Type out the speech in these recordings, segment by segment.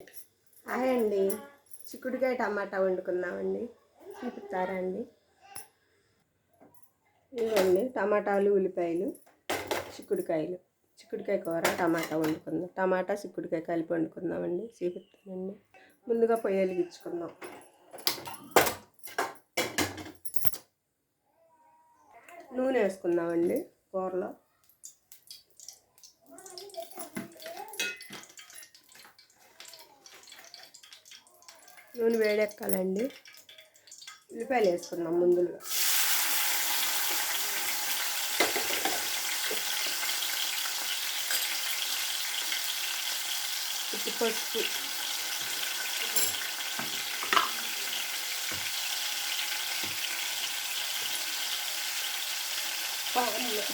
Hi అండి, చిక్కుడుకాయ టమాటా వండుకుందామండి. చూపిస్తారా అండి? ఇవ్వండి టమాటాలు, ఉల్లిపాయలు, చిక్కుడుకాయ కూర టమాటా వండుకుందాం. టమాటా చిక్కుడుకాయ కలిపి వండుకుందామండి. చూపిస్తానండి. ముందుగా పొయ్యి వెలిగించుకుందాం. నూనె వేసుకుందామండి కూరలో. నూనె వేడెక్కాలండి. ఉల్లిపాయలు వేసుకుందాం ముందుగా. పసుపు,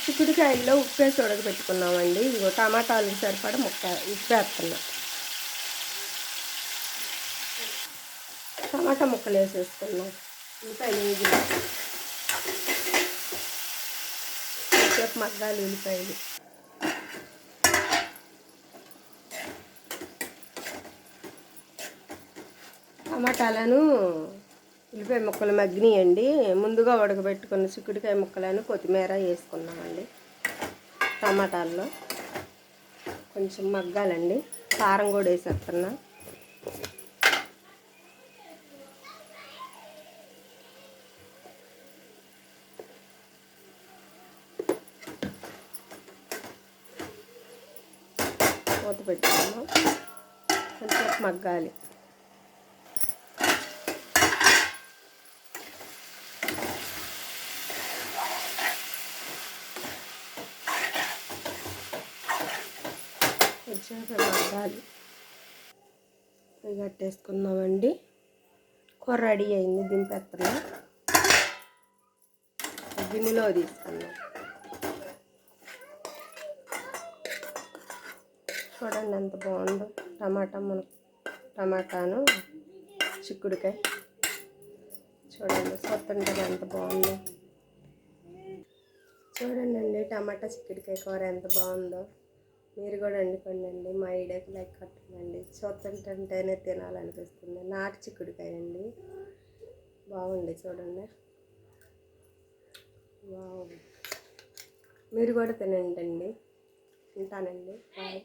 చిక్కుడుకాయల్లో ఉప్పు వేసి ఉడకబెట్టుకున్నామండి. ఇదిగో టమాటాలు సరిపడా ఉప్పు వేస్తున్నాం. టమాటా ముక్కలు వేసేసుకున్నాం. ఉల్లిపాయలు వేసి కొంచెంసేపు మగ్గాలి. ఉల్లిపాయలు టమాటాలను ఉల్లిపాయ ముక్కలు మగ్గినాయండి. ముందుగా ఉడకబెట్టుకున్న చిక్కుడుకాయ ముక్కలను కొత్తిమీర వేసుకున్నామండి. టమాటాల్లో కొంచెం మగ్గాలండి. కారం కూడా వేసేస్తున్నా. మూత పెట్టుకున్నాం. కొంచెం మగ్గాలి. కొంచెం మగ్గాలి. కట్టేసుకుందామండి. కూర రెడీ అయింది. దింపేస్తున్నాం. గిన్నెలో తీసుకున్నాం. చూడండి ఎంత బాగుందో టమాటాను చిక్కుడుకాయ. చూడండి చూస్తుంటే ఎంత బాగుందో. చూడండి అండి, టమాటా చిక్కుడుకాయ కూర ఎంత బాగుందో. మీరు కూడా వండుకోండి. మా ఐడియాకి లైక్ కట్టండి. చూస్తుంటేనే తినాలనిపిస్తుంది. నాటు చిక్కుడుకాయ అండి, బాగుంది చూడండి. వావ్, మీరు కూడా తినండి. ఉంటానండి. బాయ్.